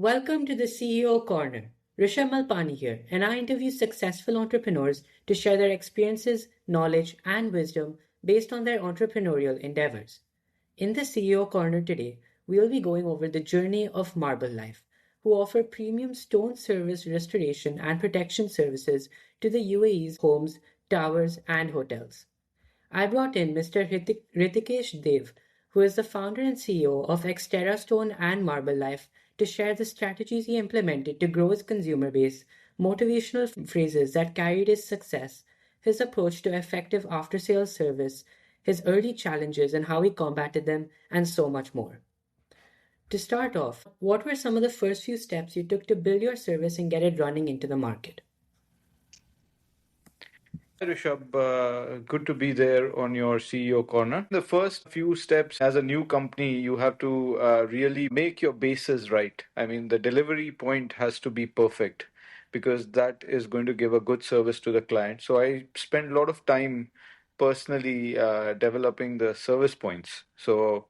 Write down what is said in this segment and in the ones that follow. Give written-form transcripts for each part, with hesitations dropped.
Welcome to the CEO Corner. Rishabh Malpani here, and I interview successful entrepreneurs to share their experiences, knowledge, and wisdom based on their entrepreneurial endeavors. In the CEO Corner today, we'll be going over the journey of MARBLELIFE, who offer premium stone service restoration and protection services to the UAE's homes, towers, and hotels. I brought in Mr. Hrishikesh Dave, who is the founder and CEO of Xterra Stone and Marble Life, to share the strategies he implemented to grow his consumer base, motivational phrases that carried his success, his approach to effective after sales service, his early challenges and how he combated them, and so much more. To start off, what were some of the first few steps you took to build your service and get it running into the market? Hi, Rishabh, good to be there on your CEO corner. The first few steps as a new company, you have to really make your bases right. I mean, the delivery point has to be perfect because that is going to give a good service to the client. So I spend a lot of time personally developing the service points. So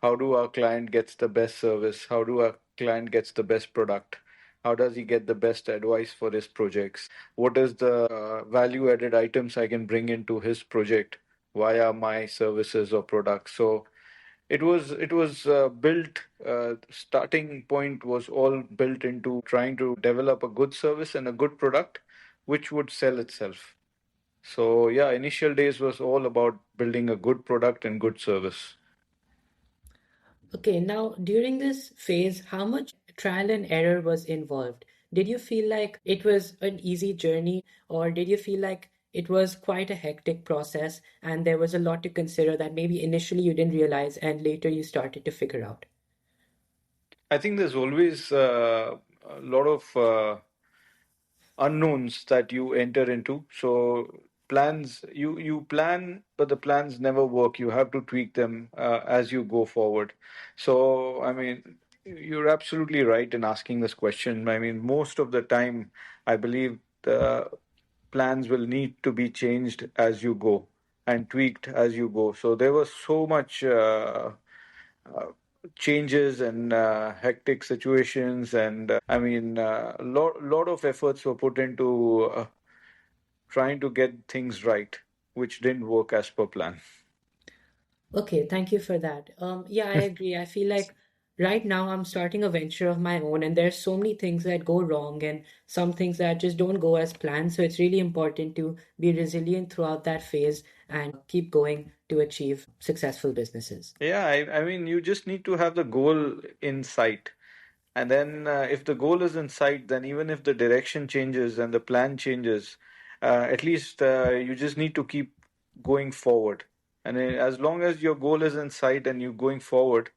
how do our client gets the best service? How do our client gets the best product? How does he get the best advice for his projects? What is the value added items I can bring into his project via my services or products? So it was built. Starting point was all built into trying to develop a good service and a good product, which would sell itself. So yeah, initial days was all about building a good product and good service. Okay, now during this phase, how much trial and error was involved? Did you feel like it was an easy journey, or did you feel like it was quite a hectic process and there was a lot to consider that maybe initially you didn't realize and later you started to figure out? I think there's always a lot of unknowns that you enter into. So plans, you plan, but the plans never work. You have to tweak them as you go forward. So I mean, you're absolutely right in asking this question. I mean, most of the time, I believe the plans will need to be changed as you go and tweaked as you go. So there was so much uh, changes and hectic situations, and I mean, a lot of efforts were put into trying to get things right, which didn't work as per plan. Okay, thank you for that. Yeah, I agree. I feel like right now I'm starting a venture of my own, and there's so many things that go wrong and some things that just don't go as planned. So it's really important to be resilient throughout that phase and keep going to achieve successful businesses. Yeah, I mean, you just need to have the goal in sight. And then, if the goal is in sight, then even if the direction changes and the plan changes, at least you just need to keep going forward. And as long as your goal is in sight and you're going forward,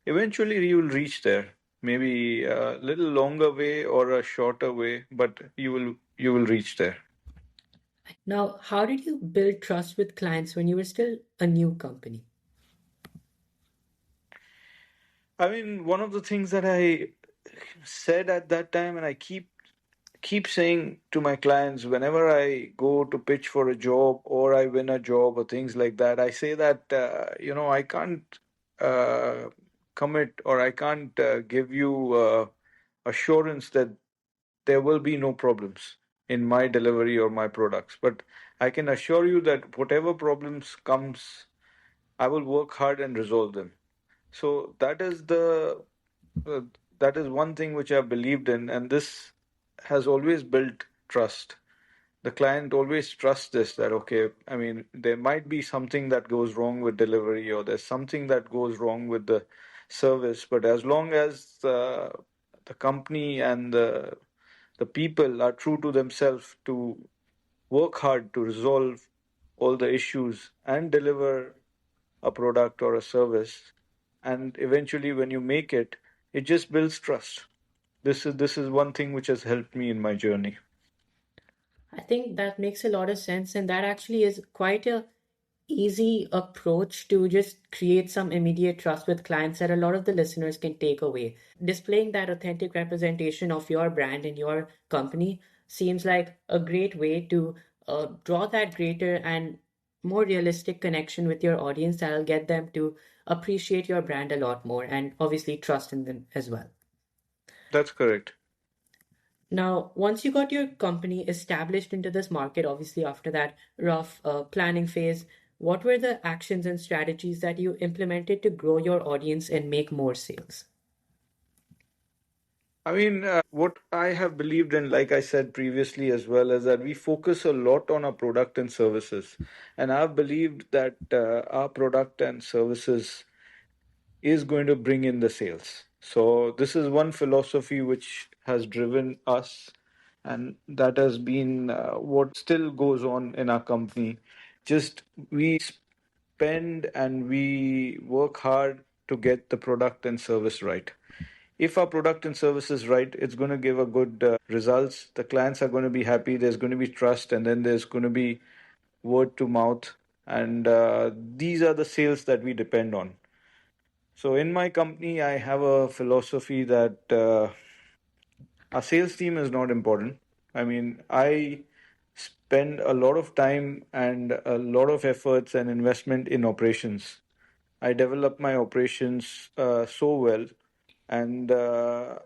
eventually you will reach there. Maybe a little longer way or a shorter way, but you will reach there. Now, how did you build trust with clients when you were still a new company? I mean, one of the things that I said at that time, and I keep saying to my clients whenever I go to pitch for a job or I win a job or things like that, I say that I can't uh, commit or I can't give you assurance that there will be no problems in my delivery or my products, but I can assure you that whatever problems comes, I will work hard and resolve them. So uh, that is one thing which I believed in, and this has always built trust. The client always trusts this, that okay, I mean, there might be something that goes wrong with delivery or there's something that goes wrong with the service, but as long as the company and the people are true to themselves to work hard to resolve all the issues and deliver a product or a service, and eventually when you make it, it just builds trust. This is one thing which has helped me in my journey. I think that makes a lot of sense, and that actually is quite a easy approach to just create some immediate trust with clients that a lot of the listeners can take away. Displaying that authentic representation of your brand and your company seems like a great way to draw that greater and more realistic connection with your audience that'll get them to appreciate your brand a lot more and obviously trust in them as well. That's correct. Now, once you got your company established into this market, obviously after that rough planning phase, what were the actions and strategies that you implemented to grow your audience and make more sales? I mean, what I have believed in, like I said previously as well, is that we focus a lot on our product and services. And I've believed that our product and services is going to bring in the sales. So this is one philosophy which has driven us, and that has been what still goes on in our company. Just we spend and we work hard to get the product and service right. If our product and service is right, it's going to give a good results. The clients are going to be happy. There's going to be trust, and then there's going to be word to mouth. And these are the sales that we depend on. So in my company, I have a philosophy that our sales team is not important. I mean, I spend a lot of time and a lot of efforts and investment in operations. I develop my operations so well, and I'm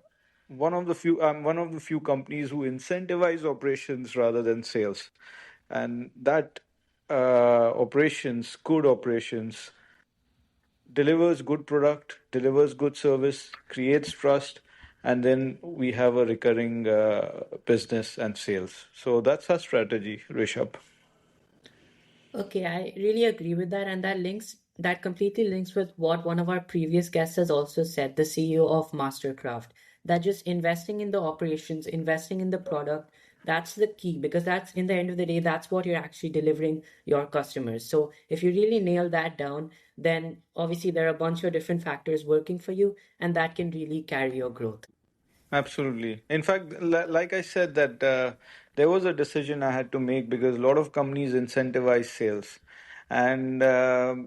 one of the few companies who incentivize operations rather than sales, and that good operations, delivers good product, delivers good service, creates trust, and then we have a recurring business and sales. So that's our strategy, Rishabh. Okay, I really agree with that, and that completely links with what one of our previous guests has also said, the CEO of Mastercraft, that just investing in the operations, investing in the product, that's the key because that's in the end of the day, that's what you're actually delivering your customers. So if you really nail that down, then obviously there are a bunch of different factors working for you, and that can really carry your growth. Absolutely. In fact, like I said, that there was a decision I had to make because a lot of companies incentivize sales, and I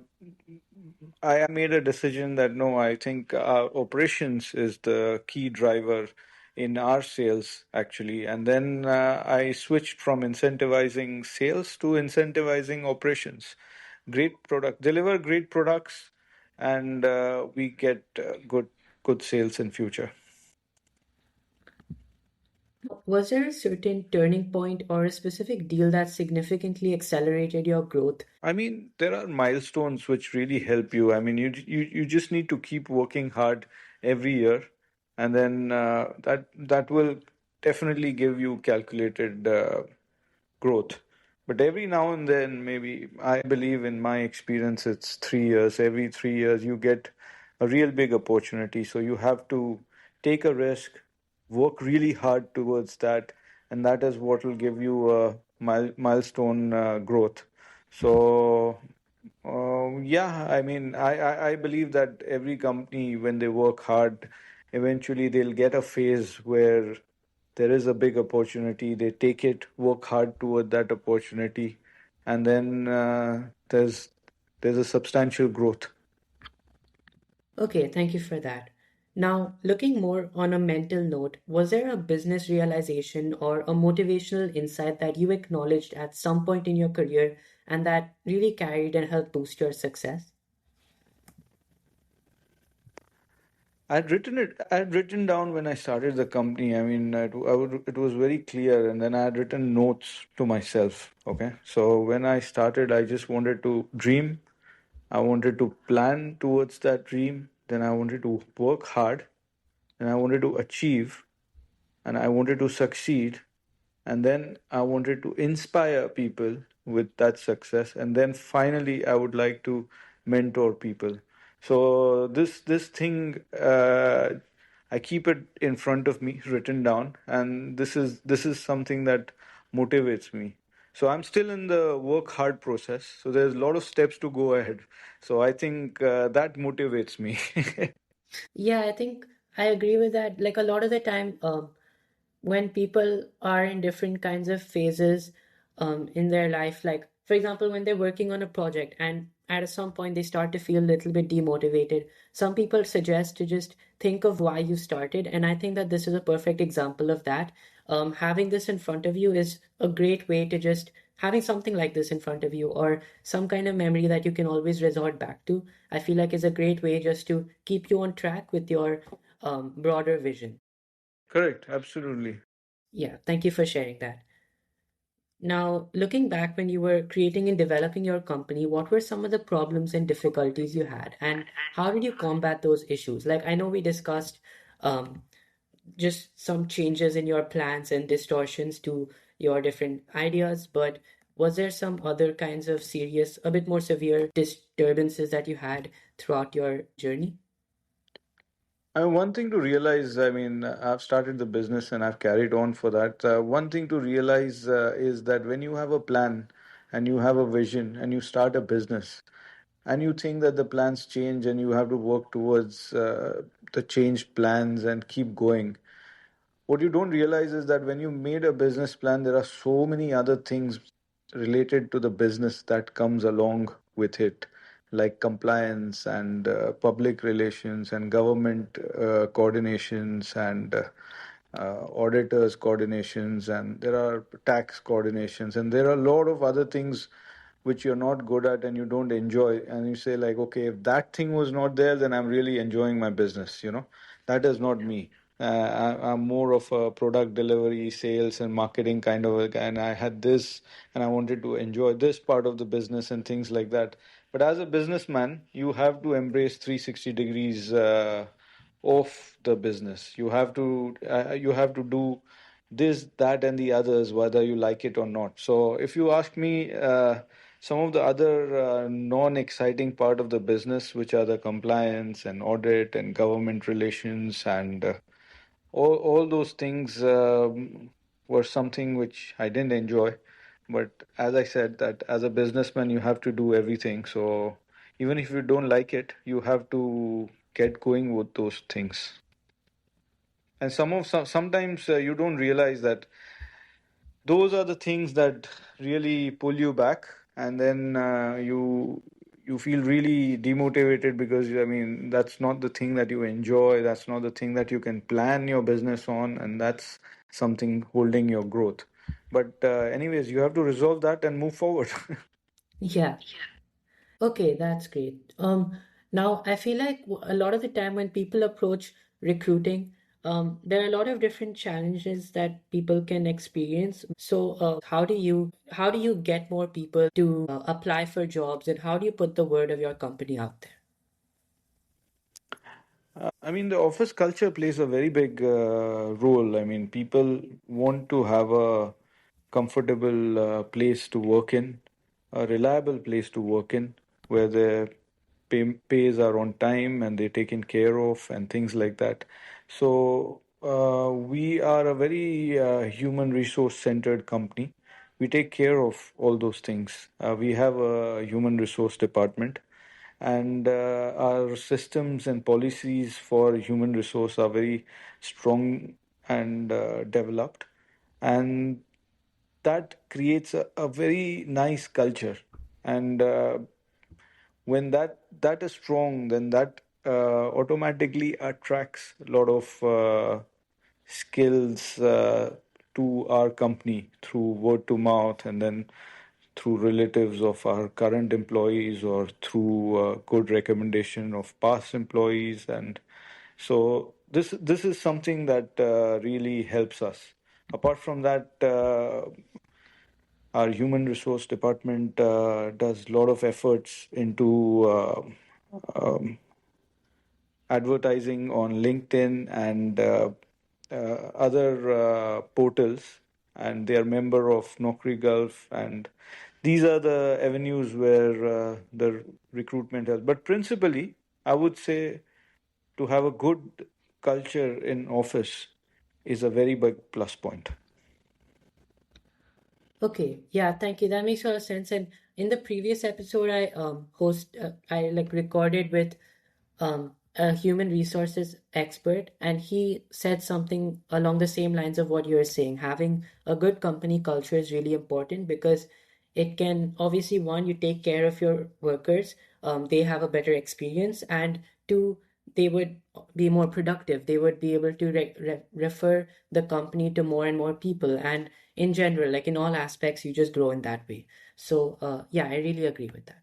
made a decision that no, I think our operations is the key driver in our sales actually, and then I switched from incentivizing sales to incentivizing operations. Great product, deliver great products, and we get good sales in future. Was there a certain turning point or a specific deal that significantly accelerated your growth? I mean, there are milestones which really help you. I mean, you just need to keep working hard every year, and then that will definitely give you calculated growth. But every now and then, maybe I believe in my experience, it's 3 years. Every 3 years, you get a real big opportunity. So you have to take a risk, work really hard towards that, and that is what will give you a milestone growth. So, yeah, I mean, I believe that every company, when they work hard, eventually they'll get a phase where there is a big opportunity. They take it, work hard toward that opportunity, and then there's a substantial growth. Okay, thank you for that. Now, looking more on a mental note, was there a business realization or a motivational insight that you acknowledged at some point in your career and that really carried and helped boost your success? I'd written down when I started the company. I mean, it was very clear, and then I had written notes to myself. Okay, so when I started, I just wanted to dream. I wanted to plan towards that dream. Then I wanted to work hard, and I wanted to achieve, and I wanted to succeed, and then I wanted to inspire people with that success, and then finally I would like to mentor people. So this thing, I keep it in front of me, written down, and this is something that motivates me. So I'm still in the work hard process. So there's a lot of steps to go ahead. So I think that motivates me. Yeah, I think I agree with that. Like a lot of the time, when people are in different kinds of phases in their life, like for example, when they're working on a project and at some point they start to feel a little bit demotivated, some people suggest to just think of why you started. And I think that this is a perfect example of that. Having this in front of you is a great way to just having something like this in front of you or some kind of memory that you can always resort back to. I feel like is a great way just to keep you on track with your broader vision. Correct, absolutely. Yeah, thank you for sharing that. Now, looking back when you were creating and developing your company, what were some of the problems and difficulties you had, and how did you combat those issues? Like, I know we discussed um, just some changes in your plans and distortions to your different ideas, but was there some other kinds of serious, a bit more severe disturbances that you had throughout your journey? One thing to realize, I mean, I've started the business and I've carried on for that. One thing to realize is that when you have a plan and you have a vision and you start a business and you think that the plans change and you have to work towards the changed plans and keep going, what you don't realize is that when you made a business plan, there are so many other things related to the business that comes along with it, like compliance and public relations and government coordinations and auditors coordinations, and there are tax coordinations, and there are a lot of other things which you're not good at and you don't enjoy, and you say like, okay, if that thing was not there, then I'm really enjoying my business, you know. That is not me. I'm more of a product delivery, sales, and marketing kind of a guy, and I had this, and I wanted to enjoy this part of the business and things like that. But as a businessman, you have to embrace 360 degrees of the business. You have to do this, that, and the others, whether you like it or not. So, if you ask me, some of the other non-exciting part of the business, which are the compliance and audit and government relations and all those things were something which I didn't enjoy. But as I said, that as a businessman, you have to do everything. So even if you don't like it, you have to get going with those things. And sometimes you don't realize that those are the things that really pull you back, and then you feel really demotivated because I mean that's not the thing that you enjoy, that's not the thing that you can plan your business on, and that's something holding your growth. But anyways, you have to resolve that and move forward. Yeah. Okay, that's great. Now I feel like a lot of the time when people approach recruiting, there are a lot of different challenges that people can experience. So, how do you get more people to apply for jobs, and how do you put the word of your company out there? I mean, the office culture plays a very big role. I mean, people want to have a comfortable place to work in, a reliable place to work in, where their pays are on time and they're taken care of and things like that. So, we are a very human resource centered company. We take care of all those things. We have a human resource department, and our systems and policies for human resource are very strong and developed, and that creates a very nice culture. And when that is strong, then that automatically attracts a lot of skills to our company through word to mouth, and then through relatives of our current employees or through good recommendation of past employees. And so this is something that really helps us. Apart from that, our human resource department does a lot of efforts into um, advertising on LinkedIn and other portals, and they are member of Naukri Gulf, and these are the avenues where the recruitment has. But principally, I would say to have a good culture in office is a very big plus point. Okay, yeah, thank you. That makes a lot of sense. And in the previous episode, I like recorded with a human resources expert, and he said something along the same lines of what you're saying. Having a good company culture is really important because it can obviously, one, you take care of your workers, they have a better experience, and two, they would be more productive. They would be able to refer the company to more and more people, and in general, like in all aspects, you just grow in that way. So, yeah, I really agree with that.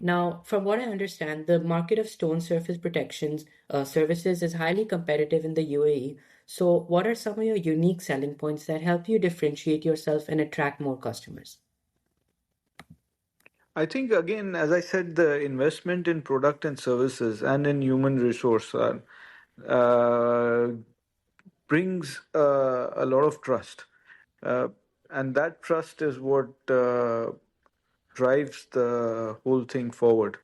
Now, from what I understand, the market of stone surface protections services is highly competitive in the UAE. So, what are some of your unique selling points that help you differentiate yourself and attract more customers? I think, again, as I said, the investment in product and services and in human resource uh, brings a lot of trust. Uh, and that trust is what drives the whole thing forward.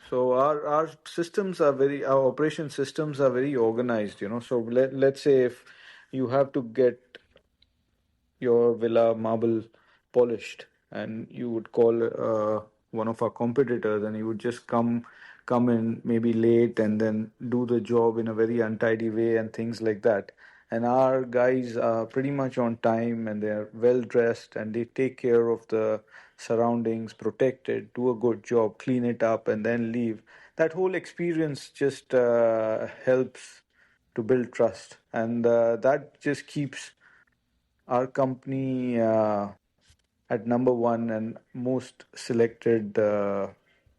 So our systems are very our operation systems are very organized, you know. So let's say if you have to get your villa marble polished, and you would call one of our competitors, and he would just come in maybe late and then do the job in a very untidy way and things like that. And our guys are pretty much on time, and they're well dressed, and they take care of the surroundings, protect it, do a good job, clean it up, and then leave. That whole experience just helps to build trust, and that just keeps our company at number one and most selected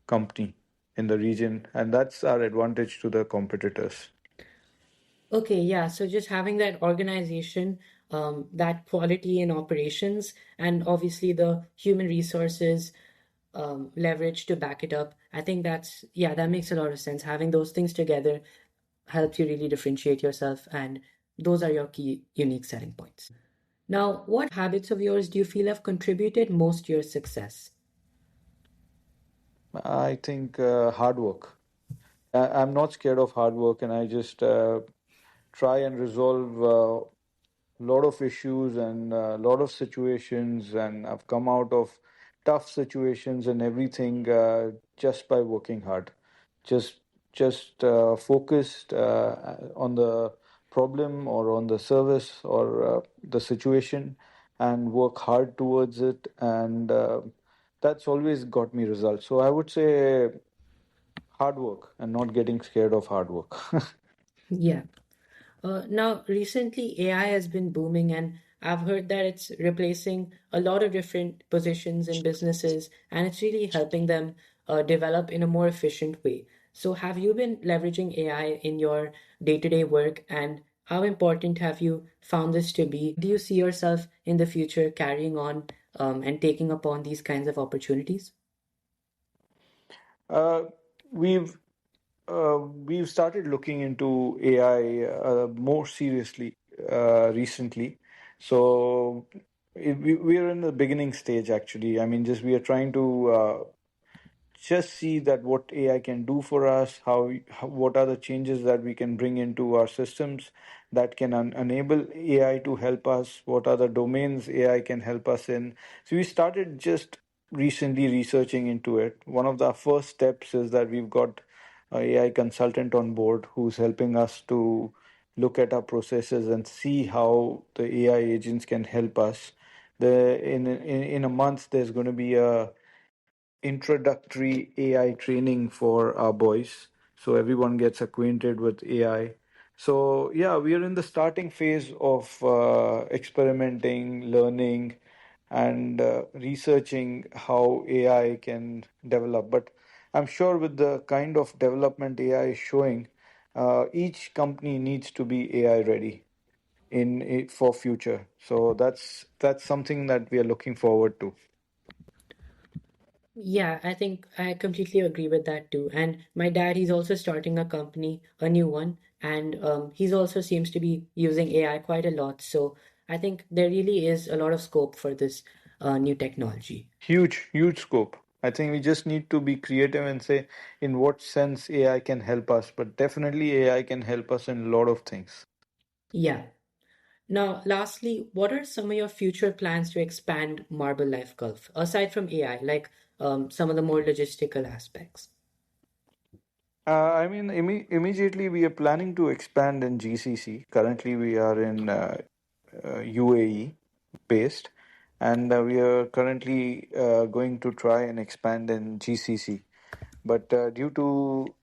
company in the region, and that's our advantage to the competitors. Okay, yeah. So just having that organization, that quality in operations, and obviously the human resources leverage to back it up. I think yeah, that makes a lot of sense. Having those things together helps you really differentiate yourself, and those are your key unique selling points. Now, what habits of yours do you feel have contributed most to your success? I think hard work. I'm not scared of hard work, and I just try and resolve lot of issues and a lot of situations, and I've come out of tough situations and everything just by working hard, just just focused on the problem or on the service or the situation, and work hard towards it, and that's always got me results. So I would say hard work and not getting scared of hard work. Yeah. Now, recently, AI has been booming, and I've heard that it's replacing a lot of different positions in businesses, and it's really helping them develop in a more efficient way. So, have you been leveraging AI in your day-to-day work, and how important have you found this to be? Do you see yourself in the future carrying on and taking upon these kinds of opportunities? uh, we've we've started looking into AI more seriously recently. So we are in the beginning stage, actually. I mean, just we are trying to just see that what AI can do for us, what are the changes that we can bring into our systems that can enable AI to help us, what are the domains AI can help us in. So we started just recently researching into it. One of the first steps is that we've got a AI consultant on board who's helping us to look at our processes and see how the AI agents can help us. In a month, there's going to be a introductory AI training for our boys, so everyone gets acquainted with AI. So yeah, we are in the starting phase of experimenting, learning, and researching how AI can develop. But I'm sure with the kind of development AI is showing, each company needs to be AI ready in it for future. So that's something that we are looking forward to. Yeah, I think I completely agree with that too. And my dad, he's also starting a company, a new one, and he's also seems to be using AI quite a lot. So I think there really is a lot of scope for this new technology. Huge scope. I think we just need to be creative and say in what sense AI can help us, but definitely AI can help us in a lot of things. Yeah. Now, lastly, what are some of your future plans to expand Marble Life Gulf, aside from AI, like some of the more logistical aspects? I mean, immediately we are planning to expand in GCC. Currently, we are in UAE based, and we are currently going to try and expand in GCC. But due to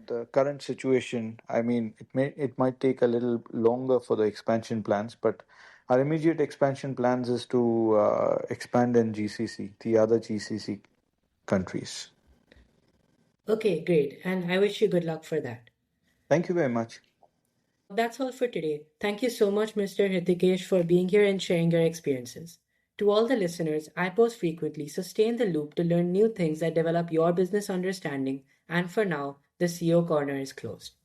the current situation, I mean, it might take a little longer for the expansion plans, but our immediate expansion plans is to expand in GCC, the other GCC countries. Okay, great. And I wish you good luck for that. Thank you very much. That's all for today. Thank you so much, Mr. Hrishikesh, for being here and sharing your experiences. To all the listeners, I post frequently, so stay in the loop to learn new things that develop your business understanding. And for now, the CEO Corner is closed.